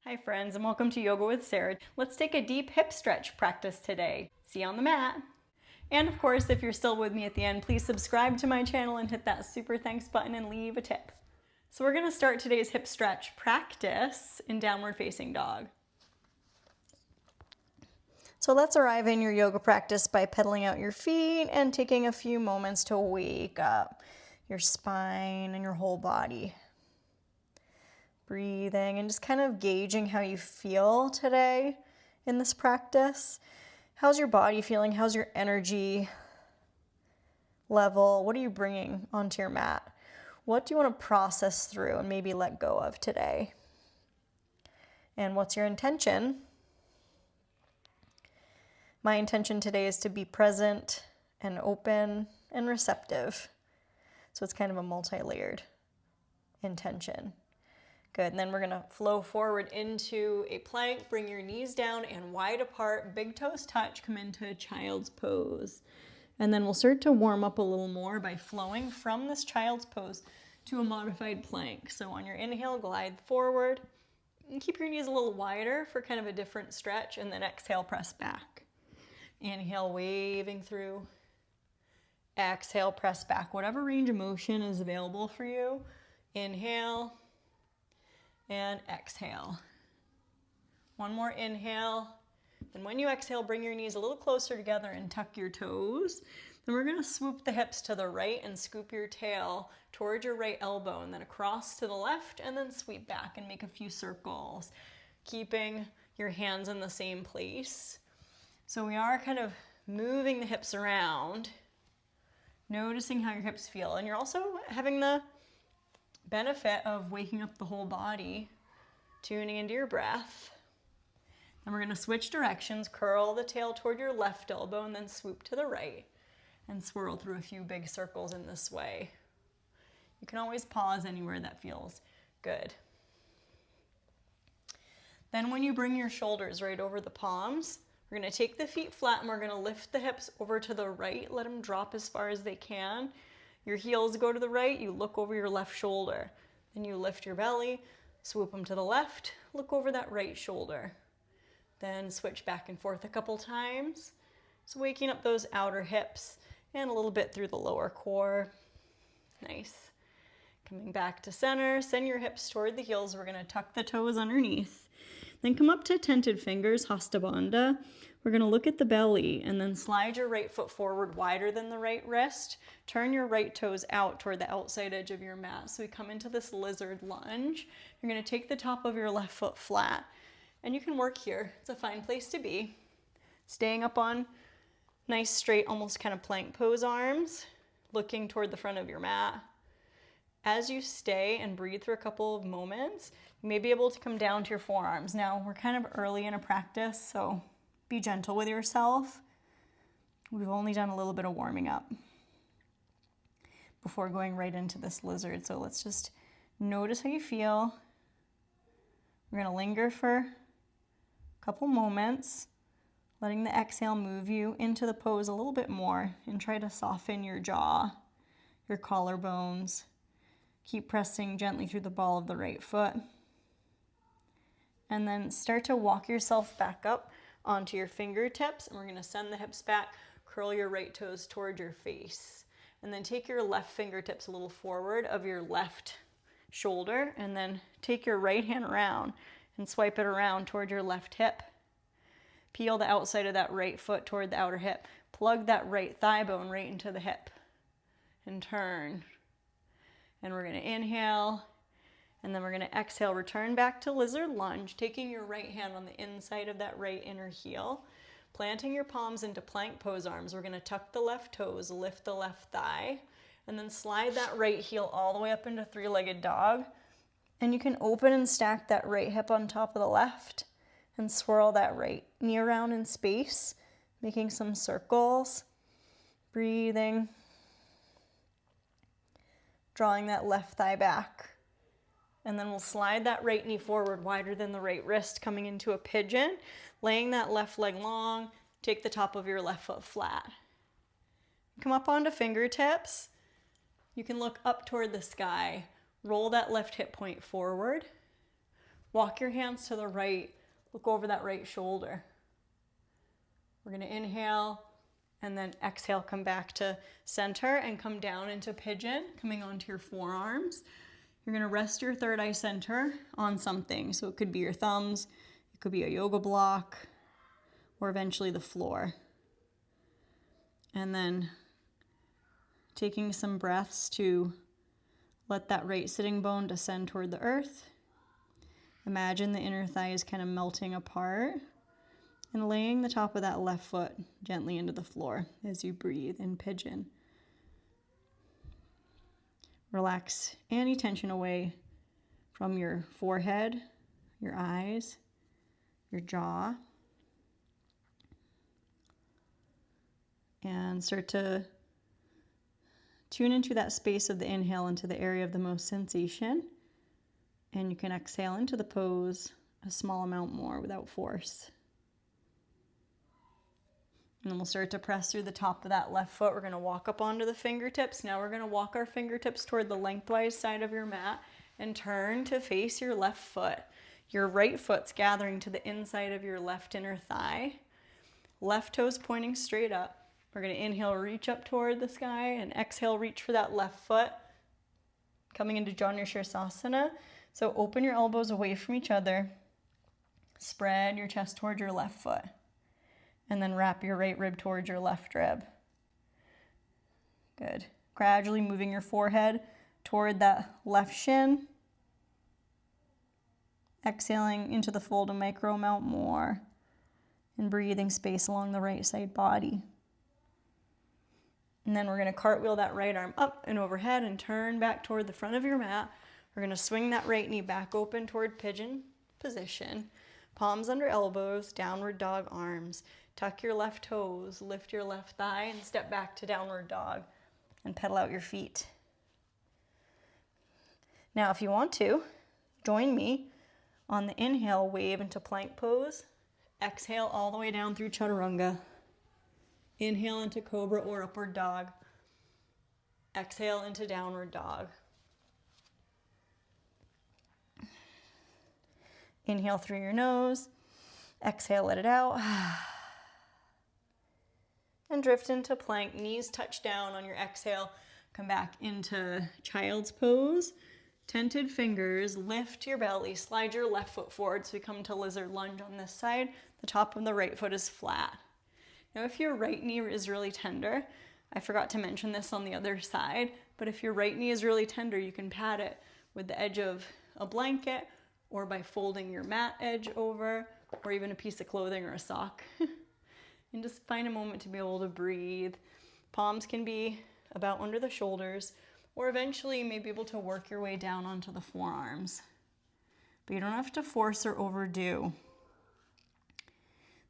Hi friends, and welcome to Yoga with Sarah. Let's take a deep hip stretch practice today. See you on the mat. And of course, if you're still with me at the end, please subscribe to my channel and hit that super thanks button and leave a tip. So we're gonna start today's hip stretch practice in downward facing dog. So let's arrive in your yoga practice by pedaling out your feet and taking a few moments to wake up your spine and your whole body. Breathing and just kind of gauging how you feel today in this practice. How's your body feeling? How's your energy level? What are you bringing onto your mat? What do you want to process through and maybe let go of today? And what's your intention? My intention today is to be present and open and receptive. So it's kind of a multi-layered intention. Good, and then we're gonna flow forward into a plank, bring your knees down and wide apart, big toes touch, come into a child's pose. And then we'll start to warm up a little more by flowing from this child's pose to a modified plank. So on your inhale, glide forward, and keep your knees a little wider for kind of a different stretch, and then exhale, press back. Inhale, waving through. Exhale, press back. Whatever range of motion is available for you. Inhale. And exhale. One more inhale. Then when you exhale, bring your knees a little closer together and tuck your toes. Then we're gonna swoop the hips to the right and scoop your tail towards your right elbow and then across to the left and then sweep back and make a few circles, keeping your hands in the same place. So we are kind of moving the hips around, noticing how your hips feel. And you're also having the benefit of waking up the whole body, tuning into your breath. Then we're going to switch directions, curl the tail toward your left elbow and then swoop to the right and swirl through a few big circles in this way. You can always pause anywhere that feels good. Then when you bring your shoulders right over the palms, we're going to take the feet flat and we're going to lift the hips over to the right, let them drop as far as they can. Your heels go to the right, you look over your left shoulder. Then you lift your belly, swoop them to the left, look over that right shoulder. Then switch back and forth a couple times. So waking up those outer hips and a little bit through the lower core. Nice. Coming back to center, send your hips toward the heels. We're gonna tuck the toes underneath. Then come up to tented fingers, Hasta Bandha. We're gonna look at the belly and then slide your right foot forward wider than the right wrist. Turn your right toes out toward the outside edge of your mat. So we come into this lizard lunge. You're gonna take the top of your left foot flat and you can work here. It's a fine place to be. Staying up on nice straight, almost kind of plank pose arms, looking toward the front of your mat. As you stay and breathe for a couple of moments, you may be able to come down to your forearms. Now, we're kind of early in a practice, so be gentle with yourself. We've only done a little bit of warming up before going right into this lizard. So let's just notice how you feel. We're gonna linger for a couple moments, letting the exhale move you into the pose a little bit more and try to soften your jaw, your collarbones. Keep pressing gently through the ball of the right foot. And then start to walk yourself back up onto your fingertips. And we're gonna send the hips back, curl your right toes toward your face. And then take your left fingertips a little forward of your left shoulder. And then take your right hand around and swipe it around toward your left hip. Peel the outside of that right foot toward the outer hip. Plug that right thigh bone right into the hip. And turn. And we're gonna inhale, and then we're gonna exhale, return back to lizard lunge, taking your right hand on the inside of that right inner heel, planting your palms into plank pose arms. We're gonna tuck the left toes, lift the left thigh, and then slide that right heel all the way up into three-legged dog. And you can open and stack that right hip on top of the left and swirl that right knee around in space, making some circles, breathing. Drawing that left thigh back. And then we'll slide that right knee forward wider than the right wrist, coming into a pigeon, laying that left leg long, take the top of your left foot flat. Come up onto fingertips. You can look up toward the sky, roll that left hip point forward, Walk your hands to the right. Look over that right shoulder. We're going to inhale and then exhale, come back to center and come down into pigeon, coming onto your forearms. You're going to rest your third eye center on something. So it could be your thumbs, it could be a yoga block, or eventually the floor. And then taking some breaths to let that right sitting bone descend toward the earth. Imagine the inner thigh is kind of melting apart and laying the top of that left foot gently into the floor as you breathe in pigeon. Relax any tension away from your forehead, your eyes, your jaw. And start to tune into that space of the inhale, into the area of the most sensation. And you can exhale into the pose a small amount more without force. And then we'll start to press through the top of that left foot. We're going to walk up onto the fingertips. Now we're going to walk our fingertips toward the lengthwise side of your mat and turn to face your left foot. Your right foot's gathering to the inside of your left inner thigh. Left toes pointing straight up. We're going to inhale, reach up toward the sky, and exhale, reach for that left foot. Coming into Janu Shirsasana. So open your elbows away from each other. Spread your chest toward your left foot. And then wrap your right rib towards your left rib. Good. Gradually moving your forehead toward that left shin. Exhaling into the fold a micro amount more. And breathing space along the right side body. And then we're going to cartwheel that right arm up and overhead and turn back toward the front of your mat. We're going to swing that right knee back open toward pigeon position. Palms under elbows, downward dog arms. Tuck your left toes, lift your left thigh, and step back to downward dog. And pedal out your feet. Now, if you want to, join me on the inhale, wave into plank pose. Exhale all the way down through chaturanga. Inhale into cobra or upward dog. Exhale into downward dog. Inhale through your nose. Exhale, let it out. And drift into plank. Knees touch down on your exhale. Come back into child's pose. Tented fingers, lift your belly. Slide your left foot forward so we come to lizard lunge on this side. The top of the right foot is flat. Now, if your right knee is really tender, I forgot to mention this on the other side, but if your right knee is really tender, you can pat it with the edge of a blanket or by folding your mat edge over, or even a piece of clothing or a sock. And just find a moment to be able to breathe. Palms can be about under the shoulders, or eventually you may be able to work your way down onto the forearms. But you don't have to force or overdo.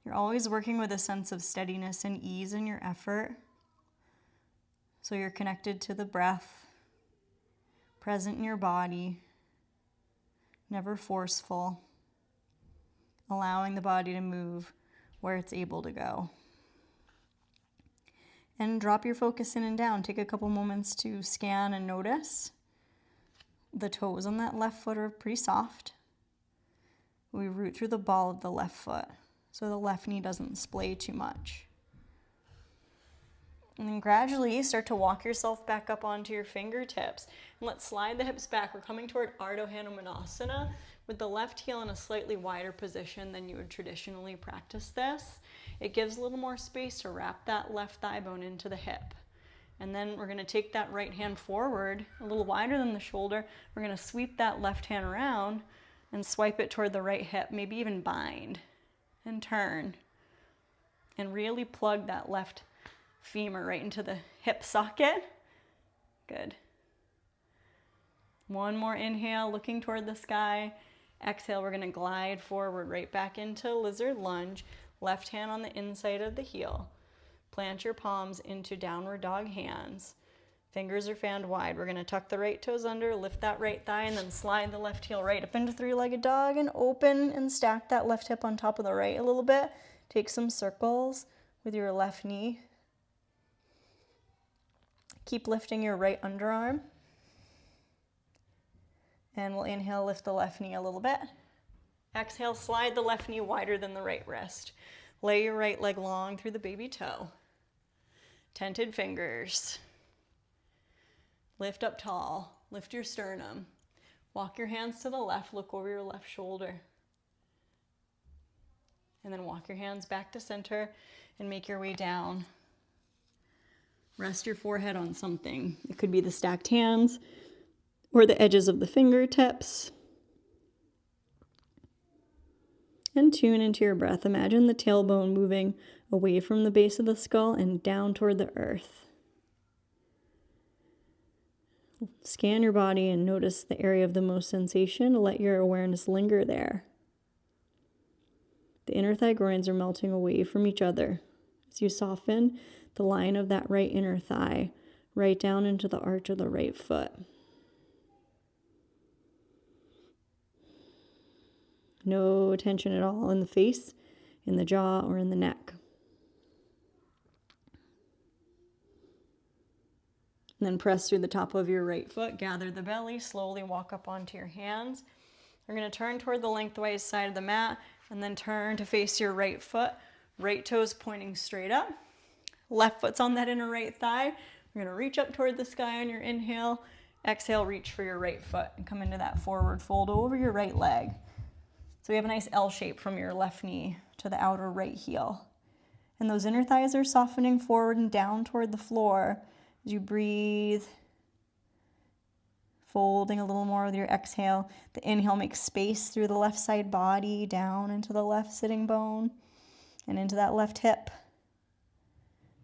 You're always working with a sense of steadiness and ease in your effort. So you're connected to the breath, present in your body, never forceful, allowing the body to move where it's able to go. And drop your focus in and down. Take a couple moments to scan and notice. The toes on that left foot are pretty soft. We root through the ball of the left foot, so the left knee doesn't splay too much. And then gradually start to walk yourself back up onto your fingertips. And let's slide the hips back. We're coming toward Ardha Hanumanasana with the left heel in a slightly wider position than you would traditionally practice this. It gives a little more space to wrap that left thigh bone into the hip. And then we're going to take that right hand forward, a little wider than the shoulder. We're going to sweep that left hand around and swipe it toward the right hip, maybe even bind. And turn. And really plug that left femur right into the hip socket. Good. One more inhale, looking toward the sky. Exhale, we're going to glide forward right back into lizard lunge. Left hand on the inside of the heel. Plant your palms into downward dog hands. Fingers are fanned wide. We're going to tuck the right toes under, lift that right thigh, and then slide the left heel right up into three-legged dog and open and stack that left hip on top of the right a little bit. Take some circles with your left knee. Keep lifting your right underarm. And we'll inhale, lift the left knee a little bit. Exhale, slide the left knee wider than the right wrist. Lay your right leg long through the baby toe. Tented fingers. Lift up tall. Lift your sternum. Walk your hands to the left. Look over your left shoulder. And then walk your hands back to center and make your way down. Rest your forehead on something. It could be the stacked hands or the edges of the fingertips. And tune into your breath. Imagine the tailbone moving away from the base of the skull and down toward the earth. Scan your body and notice the area of the most sensation. Let your awareness linger there. The inner thigh groins are melting away from each other. As you soften the line of that right inner thigh, right down into the arch of the right foot. No tension at all in the face, in the jaw, or in the neck. And then press through the top of your right foot, gather the belly, slowly walk up onto your hands. We're going to turn toward the lengthwise side of the mat, and then turn to face your right foot, right toes pointing straight up. Left foot's on that inner right thigh. We're going to reach up toward the sky on your inhale. Exhale, reach for your right foot and come into that forward fold over your right leg. So we have a nice L shape from your left knee to the outer right heel. And those inner thighs are softening forward and down toward the floor as you breathe, folding a little more with your exhale. The inhale makes space through the left side body, down into the left sitting bone and into that left hip.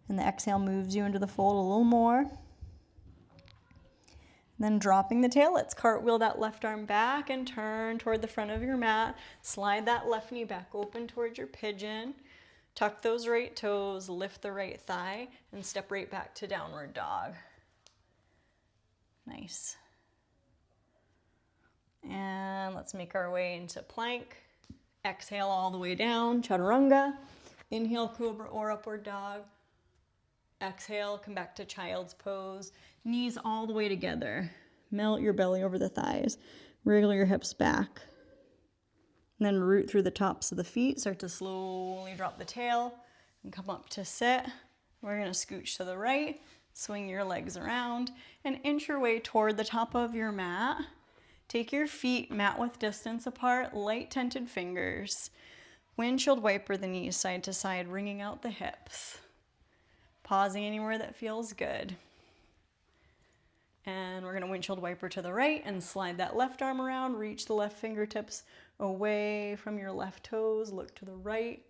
And the exhale moves you into the fold a little more. Then dropping the tail, let's cartwheel that left arm back and turn toward the front of your mat. Slide that left knee back open towards your pigeon. Tuck those right toes, lift the right thigh, and step right back to downward dog. Nice. And let's make our way into plank. Exhale all the way down, chaturanga. Inhale, cobra or upward dog. Exhale, come back to child's pose. Knees all the way together. Melt your belly over the thighs. Wriggle your hips back. And then root through the tops of the feet. Start to slowly drop the tail and come up to sit. We're going to scooch to the right. Swing your legs around and inch your way toward the top of your mat. Take your feet mat width distance apart, light tented fingers. Windshield wiper the knees side to side, wringing out the hips. Pausing anywhere that feels good. And we're going to windshield wiper to the right and slide that left arm around. Reach the left fingertips away from your left toes. Look to the right.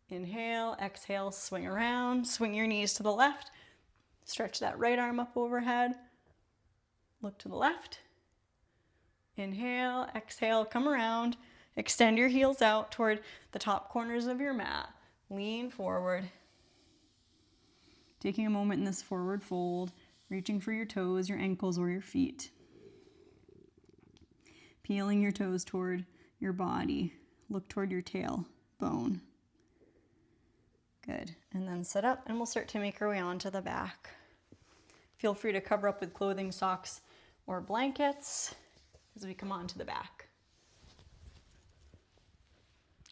Inhale, exhale, swing around. Swing your knees to the left. Stretch that right arm up overhead. Look to the left. Inhale, exhale, come around. Extend your heels out toward the top corners of your mat. Lean forward. Taking a moment in this forward fold, reaching for your toes, your ankles, or your feet. Peeling your toes toward your body. Look toward your tailbone. Good. And then sit up, and we'll start to make our way onto the back. Feel free to cover up with clothing, socks, or blankets as we come onto the back.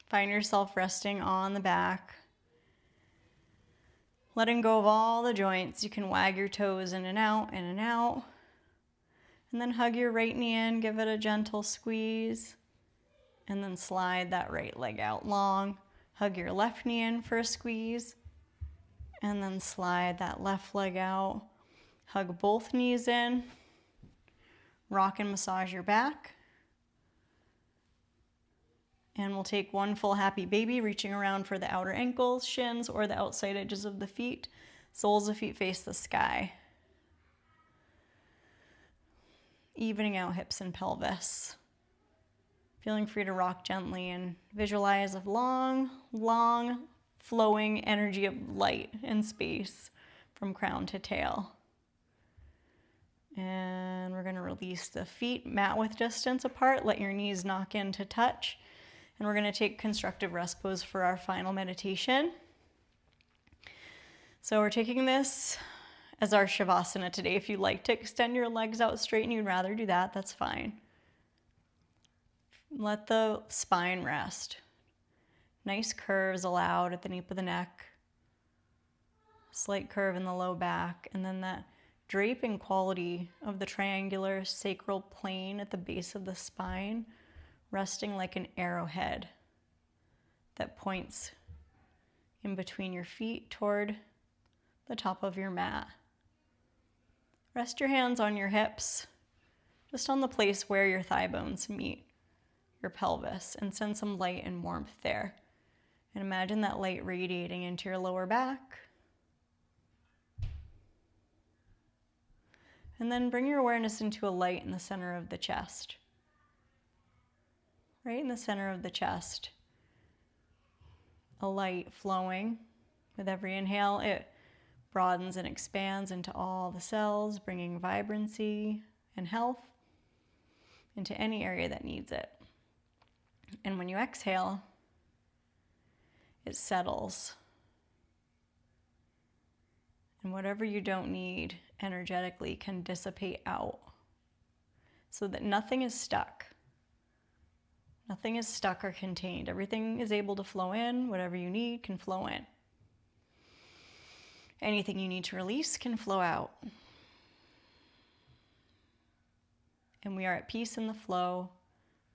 Find yourself resting on the back. Letting go of all the joints. You can wag your toes in and out, in and out. And then hug your right knee in, give it a gentle squeeze. And then slide that right leg out long. Hug your left knee in for a squeeze. And then slide that left leg out. Hug both knees in. Rock and massage your back. And we'll take one full happy baby, reaching around for the outer ankles, shins, or the outside edges of the feet. Soles of feet face the sky. Evening out hips and pelvis. Feeling free to rock gently and visualize a long, long flowing energy of light and space from crown to tail. And we're going to release the feet mat width distance apart. Let your knees knock in to touch. And we're going to take constructive rest pose for our final meditation. So we're taking this as our Shavasana today. If you'd like to extend your legs out straight and you'd rather do that, that's fine. Let the spine rest. Nice curves allowed at the nape of the neck. Slight curve in the low back, and then that draping quality of the triangular sacral plane at the base of the spine, resting like an arrowhead that points in between your feet toward the top of your mat. Rest your hands on your hips, just on the place where your thigh bones meet your pelvis, and send some light and warmth there. And imagine that light radiating into your lower back. And then bring your awareness into a light in the center of the chest. Right in the center of the chest. A light flowing. With every inhale, it broadens and expands into all the cells, bringing vibrancy and health into any area that needs it. And when you exhale, it settles. And whatever you don't need energetically can dissipate out so that nothing is stuck. Nothing is stuck or contained. Everything is able to flow in. Whatever you need can flow in. Anything you need to release can flow out. And we are at peace in the flow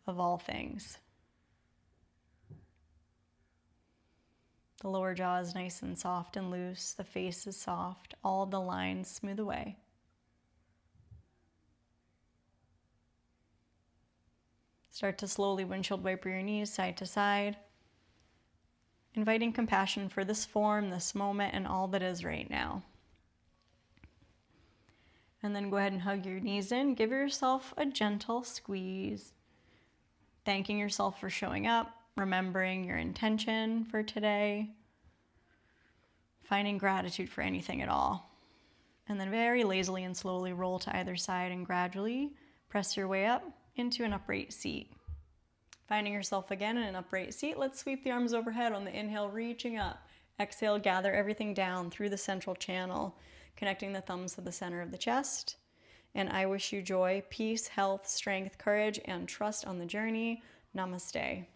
of all things. The lower jaw is nice and soft and loose. The face is soft. All the lines smooth away. Start to slowly windshield wiper your knees side to side, inviting compassion for this form, this moment, and all that is right now. And then go ahead and hug your knees in. Give yourself a gentle squeeze, thanking yourself for showing up, remembering your intention for today, finding gratitude for anything at all. And then very lazily and slowly roll to either side and gradually press your way up into an upright seat. Finding yourself again in an upright seat, let's sweep the arms overhead on the inhale, reaching up. Exhale, gather everything down through the central channel, connecting the thumbs to the center of the chest. And I wish you joy, peace, health, strength, courage, and trust on the journey. Namaste.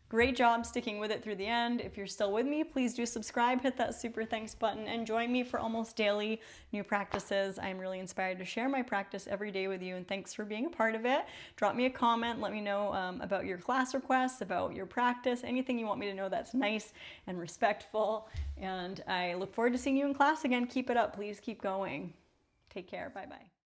Great job sticking with it through the end. If you're still with me, please do subscribe, hit that super thanks button, and join me for almost daily new practices. I'm really inspired to share my practice every day with you, and thanks for being a part of it. Drop me a comment, let me know about your class requests, about your practice, anything you want me to know that's nice and respectful. And I look forward to seeing you in class again. Keep it up, please keep going. Take care, bye-bye.